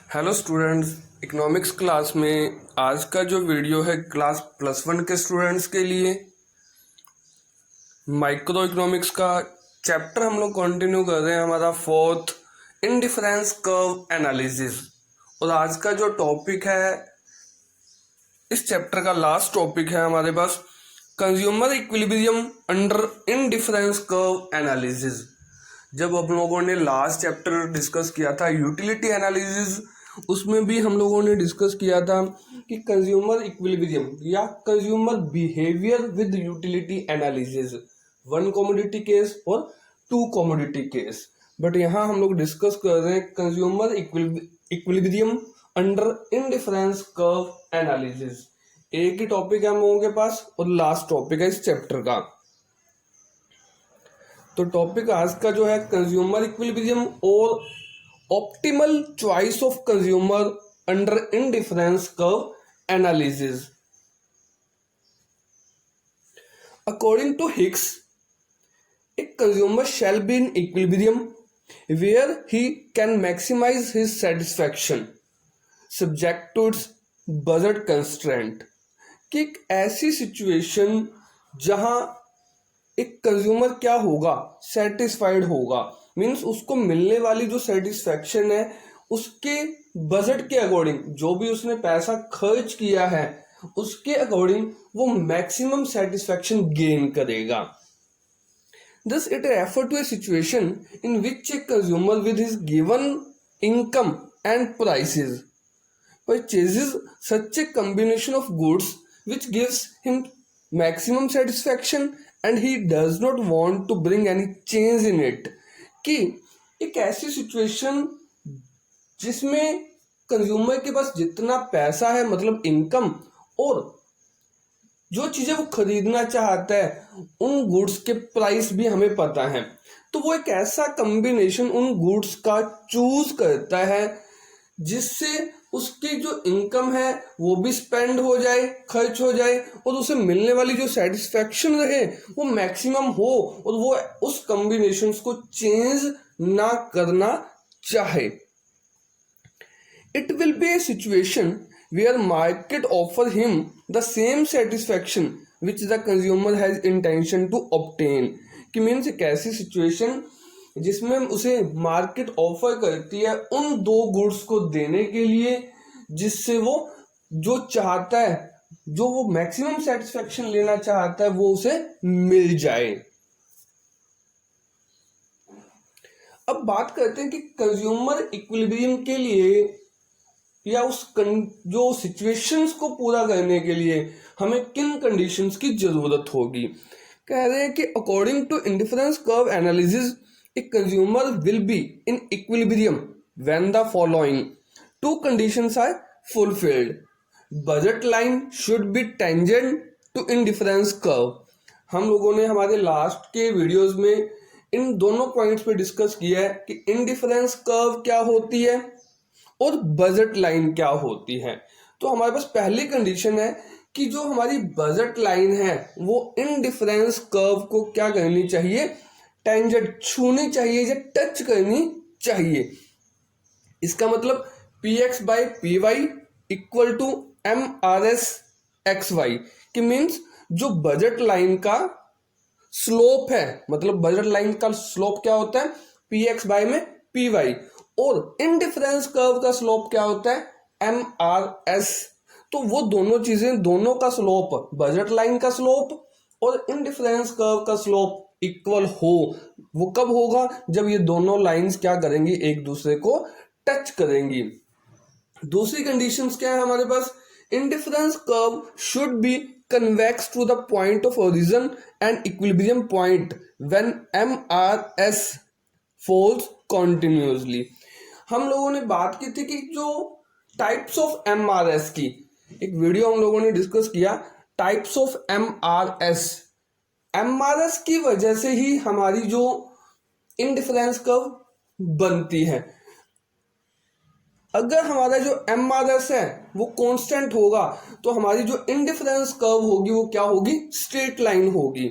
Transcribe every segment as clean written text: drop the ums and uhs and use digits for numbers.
Hello students, economics class में आज का जो वीडियो है क्लास +1 के स्टूडेंट्स के लिए माइक्रो इकोनॉमिक्स का चैप्टर हम लोग कंटिन्यू कर रहे हैं। हमारा 4th इंडिफरेंस कर्व एनालिसिस, और आज का जो टॉपिक है, इस चैप्टर का लास्ट टॉपिक है हमारे पास consumer equilibrium under indifference curve analysis. जब हम लोगों ने लास्ट चैप्टर डिस्कस किया था यूटिलिटी एनालिसिस, उसमें भी हम लोगों ने डिस्कस किया था कि कंज्यूमर इक्विलिब्रियम या consumer behaviour with utility analysis, 1 commodity case और 2 कमोडिटी केस। बट यहाँ हम लोग डिस्कस कर रहे हैं consumer equilibrium under indifference curve analysis. एक ही टॉपिक है हम लोगों के पास और लास्ट टॉपिक है इस चैप्टर का। तो टॉपिक आज का जो है कंज्यूमर इक्विलिब्रियम और optimal choice of consumer under indifference curve analysis. According to Hicks, a consumer shall be in equilibrium where he can maximize his satisfaction subject to its budget constraint। कि एक ऐसी situation जहां एक consumer क्या होगा, satisfied होगा, means उसको मिलने वाली जो सेटिस्फैक्शन है उसके बजट के अकॉर्डिंग, जो भी उसने पैसा खर्च किया है उसके अकॉर्डिंग वो मैक्सिमम सेटिस्फैक्शन गेन करेगा। Thus, it refers to a situation in which a consumer with his given income and prices purchases such a combination of goods which gives him maximum satisfaction and he does not want to bring any change in it। कि एक ऐसी situation जिसमें consumer के पास जितना पैसा है, मतलब income, और जो चीजें वो खरीदना चाहता है उन गुड्स के प्राइस भी हमें पता है, तो वो एक ऐसा कॉम्बिनेशन उन गुड्स का चूज करता है जिससे उसकी जो इनकम है वो भी स्पेंड हो जाए, खर्च हो जाए, और उसे मिलने वाली जो सेटिस्फैक्शन रहे वो मैक्सिमम हो, और वो उस कॉम्बिनेशन को चेंज ना करना चाहे। It will be A situation where market offer him the same satisfaction which the consumer has intention to obtain। कि मीन्स एक ऐसी सिचुएशन जिसमें उसे मार्केट ऑफर करती है उन दो गुड्स को देने के लिए जिससे वो जो चाहता है, जो वो मैक्सिमम सेटिस्फेक्शन लेना चाहता है, वो उसे मिल जाए। अब बात करते हैं कि कंज्यूमर इक्विलिब्रियम के लिए या उस जो सिचुएशंस को पूरा करने के लिए हमें किन कंडीशंस की जरूरत होगी। कह रहे हैं कि according to indifference curve analysis a consumer will be in equilibrium when the following 2 conditions are fulfilled. Budget line should be tangent to indifference curve. हम लोगों ने हमारे लास्ट के वीडियोस में इन दोनों पॉइंट्स पे डिस्कस किया है कि इंडिफरेंस कर्व क्या होती है और बजट लाइन क्या होती है। तो हमारे पास पहली कंडीशन है कि जो हमारी बजट लाइन है वो इंडिफरेंस कर्व को क्या करनी चाहिए, टेंजेंट, छूनी चाहिए या टच करनी चाहिए। इसका मतलब px by py equal to mrs xy, कि मीन्स जो बजट लाइन का स्लोप है, मतलब बजट लाइन का स्लोप क्या होता है, px बाई में py, और इंडिफरेंस कर्व का स्लोप क्या होता है, MRS। तो वो दोनों चीजें, दोनों का स्लोप, बजट लाइन का स्लोप और इंडिफरेंस कर्व का स्लोप इक्वल हो। वो कब होगा, जब ये दोनों लाइंस क्या करेंगी, एक दूसरे को टच करेंगी। दूसरी कंडीशंस क्या है हमारे पास, indifference curve should be convex to the point of origin and equilibrium point when MRS falls continuously. हम लोगों ने बात की थी कि जो टाइप्स ऑफ MRS की एक वीडियो हम लोगों ने डिस्कस किया, टाइप्स ऑफ MRS की वजह से ही हमारी जो इंडिफरेंस कर्व बनती है। अगर हमारा जो MRS है वो कांस्टेंट होगा तो हमारी जो इंडिफरेंस कर्व होगी वो क्या होगी, स्ट्रेट लाइन होगी।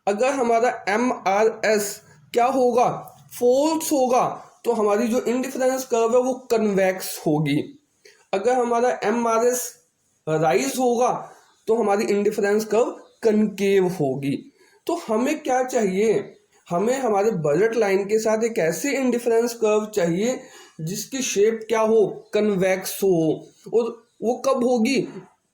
अगर हमारा MRS क्या होगा, फॉल्स होगा, तो हमारी जो इंडिफरेंस कर्व है वो कन्वेक्स होगी। अगर हमारा MRS राइज होगा तो हमारी इंडिफरेंस कर्व कनकेव होगी। तो हमें क्या चाहिए, हमें हमारे बजट लाइन के साथ एक ऐसी इंडिफरेंस कर्व चाहिए जिसकी शेप क्या हो, कन्वेक्स हो। और वो कब होगी,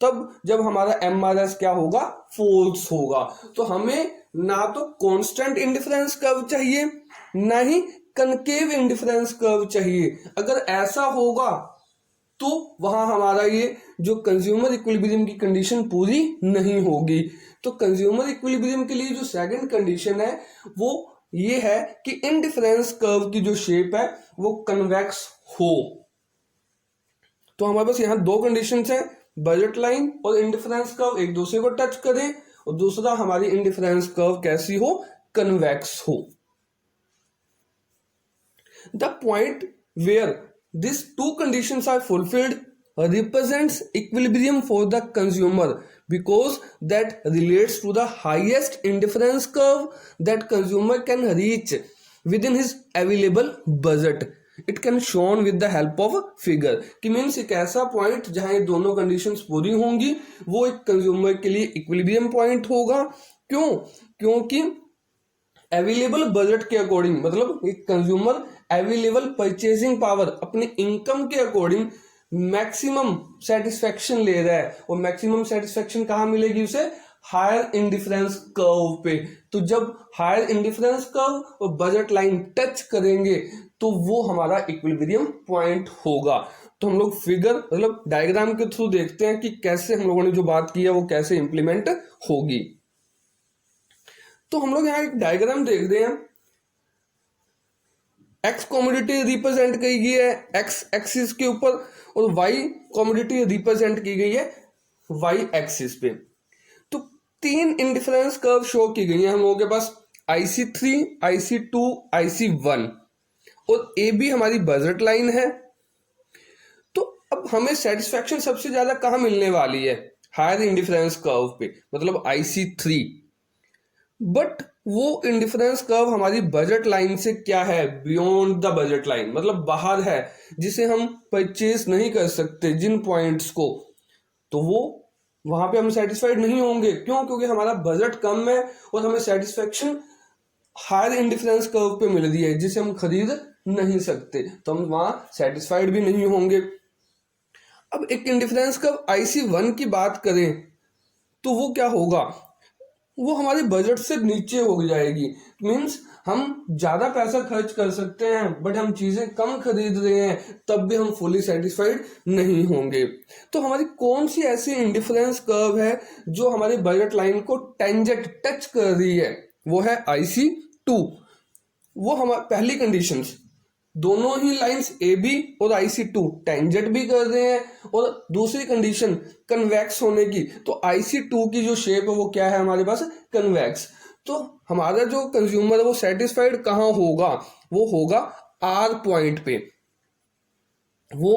तब जब हमारा MRS क्या होगा, फोर्स होगा। तो हमें ना तो कांस्टेंट इंडिफरेंस कर्व चाहिए, ना ही कनकेव इंडिफरेंस कर्व चाहिए। अगर ऐसा होगा तो वहां हमारा ये जो कंज्यूमर इक्विलिब्रियम की कंडीशन पूरी नहीं होगी। तो कंज्यूमर इक्विलिब्रियम के लिए जो सेकंड कंडीशन है वो ये है कि इंडिफरेंस कर्व की जो शेप है वो कन्वेक्स हो। तो हमारे पास यहां दो कंडीशंस हैं, बजट लाइन और इंडिफरेंस कर्व एक दूसरे को टच करें, और दूसरा हमारी इंडिफरेंस कर्व कैसी हो, कन्वेक्स हो। The point where these two conditions are fulfilled represents equilibrium for the consumer because that relates to the highest indifference curve that consumer can reach within his available budget. It can shown with the help of figure कि means एक ऐसा point जहां ये दोनों conditions पूरी होंगी वो एक कंज्यूमर के लिए इक्विलिब्रियम पॉइंट होगा। क्यों, क्योंकि अवेलेबल बजट के अकॉर्डिंग, मतलब एक कंज्यूमर अवेलेबल परचेजिंग पावर अपनी इनकम के अकॉर्डिंग मैक्सिमम सेटिस्फेक्शन ले रहा है। और मैक्सिमम सेटिस्फेक्शन कहां मिलेगी उसे, हायर इंडिफरेंस कर्व पे। तो जब हायर इंडिफरेंस कर्व और बजट लाइन टच करेंगे तो वो हमारा इक्विलिब्रियम पॉइंट होगा। तो हम लोग फिगर मतलब डायग्राम के थ्रू देखते हैं कि कैसे हम लोगों ने जो बात की है वो कैसे इंप्लीमेंट होगी। तो हम लोग यहाँ एक डायग्राम देख रहे हैं, एक्स कॉमोडिटी रिप्रेजेंट की गई है एक्स एक्सिस के ऊपर और वाई कॉमोडिटी रिप्रेजेंट की गई है वाई एक्सिस पे। तो तीन इंडिफरेंस कर्व शो की गई है हम लोगों के पास, IC3, IC2, IC1, और ए भी हमारी बजट लाइन है। तो अब हमें सेटिस्फेक्शन सबसे ज्यादा कहां मिलने वाली है, हायर इंडिफरेंस कर्व पे, मतलब IC3। बट वो इंडिफरेंस कर्व हमारी बजट लाइन से क्या है, बियॉन्ड द बजट लाइन, मतलब बाहर है, जिसे हम परचेज नहीं कर सकते जिन पॉइंट्स को। तो वो वहां पे हम सेटिस्फाइड नहीं होंगे। क्यों, क्योंकि हमारा बजट कम है और हमें सेटिस्फेक्शन हायर इंडिफरेंस कर्व पे मिल रही है जिसे हम खरीद नहीं सकते, तो हम वहां सेटिस्फाइड भी नहीं होंगे। अब एक इंडिफरेंस कर्व IC1 की बात करें तो वो क्या होगा, वो हमारे बजट से नीचे हो जाएगी। मीन्स हम ज्यादा पैसा खर्च कर सकते हैं बट हम चीजें कम खरीद रहे हैं तब भी हम फुली सेटिस्फाइड नहीं होंगे। तो हमारी कौन सी ऐसी इंडिफरेंस कर्व है जो हमारे बजट लाइन को टेंजेंट टच कर रही है, वो है IC2। वो हमारी पहली कंडीशंस, दोनों ही लाइंस AB और IC2 टेंजेंट भी कर रहे हैं, और दूसरी कंडीशन कन्वेक्स होने की, तो IC2 की जो शेप है वो क्या है हमारे पास, कन्वेक्स। तो हमारा जो कंज्यूमर है वो सेटिस्फाइड कहां होगा, वो होगा R पॉइंट पे। वो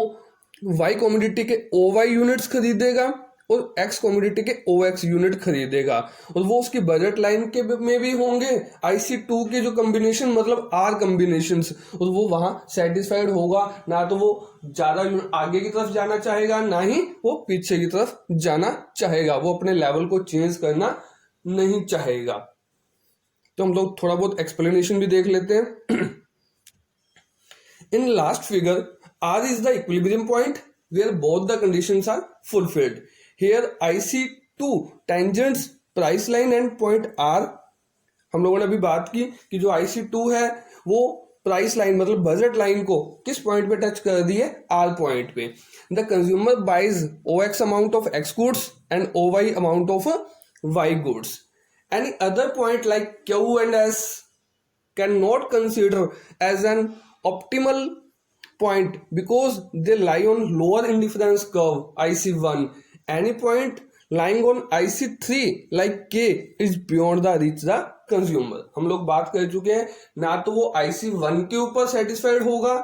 Y कमोडिटी के OY यूनिट्स खरीदेगा और X कमोडिटी के OX यूनिट खरीदेगा, और वो उसकी बजट लाइन के में भी होंगे IC2 के जो कॉम्बिनेशन, मतलब R कॉम्बिनेशंस, और वो वहां सेटिस्फाइड होगा। ना तो वो ज्यादा आगे की तरफ जाना चाहेगा, ना ही वो पीछे की तरफ जाना चाहेगा, वो अपने लेवल को चेंज करना नहीं चाहेगा। तो हम लोग थोड़ा बहुत एक्सप्लेनेशन भी देख लेते हैं। In last figure R is the equilibrium point where both the conditions are fulfilled. Here IC2 tangents price line and point R। हम लोगों ने अभी बात की कि जो IC2 है वो प्राइस लाइन मतलब बजट लाइन को किस पॉइंट पे टच कर दी है, R पॉइंट पे। The consumer buys OX amount of X goods and OY amount of Y goods. Any other point like Q and S cannot consider as an optimal point because they lie on lower indifference curve IC1. Any point lying on IC3 like K is beyond the reach the consumer। हम लोग बात कर चुके हैं, ना तो वो IC1 के ऊपर सेटिस्फाइड होगा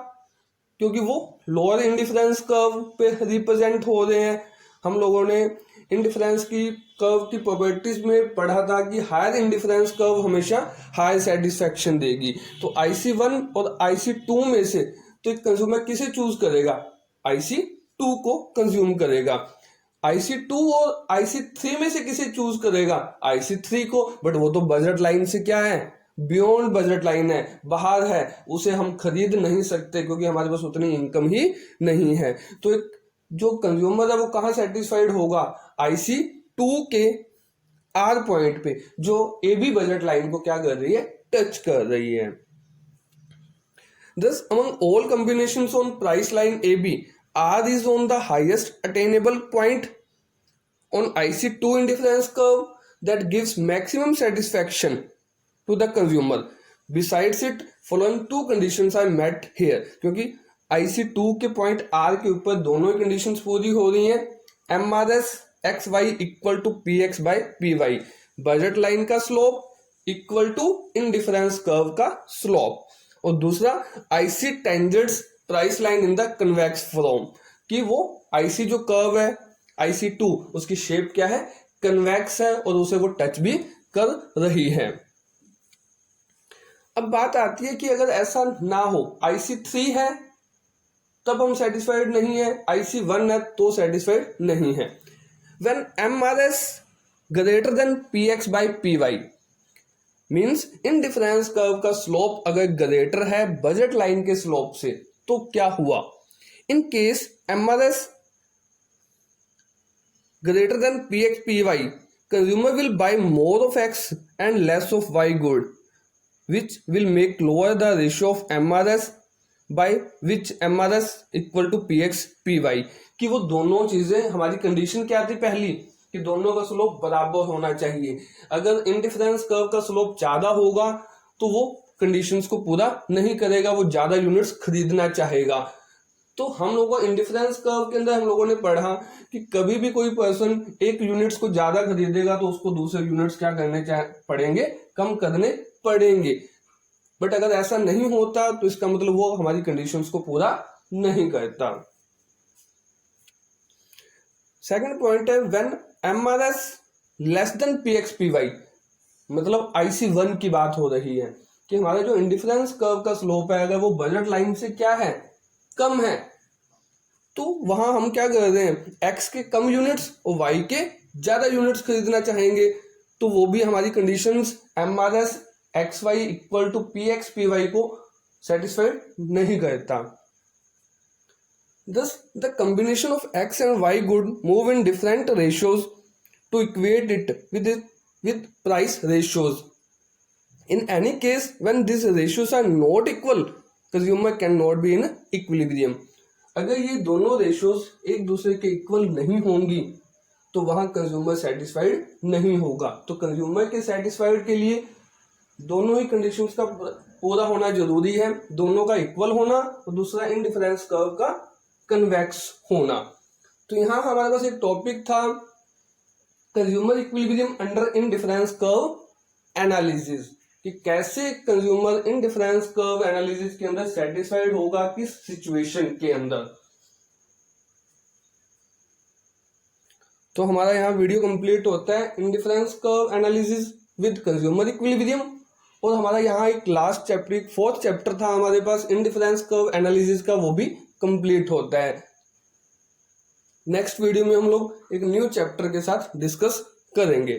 क्योंकि वो लोअर इंडिफरेंस कर्व पे रिप्रेजेंट हो रहे हैं। हम लोगों ने इंडिफरेंस की कर्व की प्रॉपर्टीज में पढ़ा था कि हायर इंडिफरेंस कर्व हमेशा हायर सेटिस्फैक्शन देगी। तो IC1 और IC2 में से तो एक कंज्यूमर किसे चूज करेगा, IC2 को कंज्यूम करेगा। IC2 और IC3 में से किसे चूज करेगा, IC3 को। बट वो तो बजट लाइन से क्या है, बियॉन्ड बजट लाइन है, बाहर है, उसे हम खरीद नहीं सकते क्योंकि हमारे पास उतनी इनकम ही नहीं है। तो एक जो कंज्यूमर है वो कहाँ सेटिस्फाइड होगा, IC2 के R पॉइंट पे, जो AB बजट लाइन को क्या कर रही है, टच कर रही है। Thus, among all combinations on price line AB, R is on the highest attainable point on IC2 indifference curve that gives maximum satisfaction to the consumer. Besides it, following two conditions are met here. क्योंकि IC2 के point R के ऊपर दोनों conditions पूरी हो रही हैं। MRS XY equal to PX by PY, budget line का slope equal to indifference curve का स्लोप। और दूसरा IC tangents price line in the convex form, कि वो IC जो कर्व है IC2 उसकी शेप क्या है, कन्वेक्स है और उसे वो टच भी कर रही है। अब बात आती है कि अगर ऐसा ना हो, IC3 है तब हम सेटिस्फाइड नहीं है, IC1 है तो सेटिस्फाइड नहीं है। When MRS greater than PX by PY means indifference curve का स्लोप अगर ग्रेटर है बजट लाइन के स्लोप से, तो क्या हुआ, in case MRS greater than PX PY, consumer will buy more of X and less of Y good, which will make lower the ratio of MRS by which MRS equal to PX PY। कि वो दोनों चीजें, हमारी condition क्या थी पहली, कि दोनों का स्लोप बराबर होना चाहिए। अगर इंडिफरेंस कर्व का स्लोप ज्यादा होगा तो वो कंडीशंस को पूरा नहीं करेगा, वो ज्यादा यूनिट्स खरीदना चाहेगा। तो हम लोगों को इंडिफरेंस कर्व के अंदर हम लोगों ने पढ़ा कि कभी भी कोई पर्सन एक यूनिट्स को ज्यादा खरीदेगा तो उसको दूसरे यूनिट्स क्या करने पड़ेंगे, कम करने पड़ेंगे। बट अगर ऐसा नहीं होता तो इसका मतलब वो हमारी कंडीशंस को पूरा नहीं करता। सेकंड पॉइंट है when MRS less than PX PY, मतलब IC1 की बात हो रही है कि हमारा जो इंडिफरेंस कर्व का स्लोप है अगर वो बजट लाइन से क्या है, कम है, तो वहां हम क्या कर रहे हैं, X के कम यूनिट्स और Y के ज्यादा यूनिट्स खरीदना चाहेंगे। तो वो भी हमारी conditions MRS XY equal to PX PY को सेटिस्फाइड नहीं करता। Thus, the combination of X and Y good move in different ratios to equate it with price ratios. In any case, when these ratios are not equal, consumer cannot be in equilibrium. अगर ये दोनों ratios एक दूसरे के equal नहीं होंगी तो वहां कंज्यूमर सेटिस्फाइड नहीं होगा। तो कंज्यूमर के सेटिस्फाइड के लिए दोनों ही कंडीशंस का पूरा होना जरूरी है, दोनों का इक्वल होना और दूसरा इंडिफरेंस कर्व का कन्वेक्स होना। तो यहाँ हमारे पास एक टॉपिक था consumer equilibrium under indifference curve analysis, कि कैसे कंज्यूमर इंडिफरेंस कर्व एनालिसिस के अंदर सेटिस्फाइड होगा, किस सिचुएशन के अंदर। तो हमारा यहाँ वीडियो कंप्लीट होता है indifference curve analysis with consumer equilibrium, और हमारा यहाँ एक लास्ट चैप्टर, एक फोर्थ चैप्टर था हमारे पास इंडिफरेंस कर्व एनालिसिस का, वो भी कंप्लीट होता है। नेक्स्ट वीडियो में हम लोग एक न्यू चैप्टर के साथ डिस्कस करेंगे।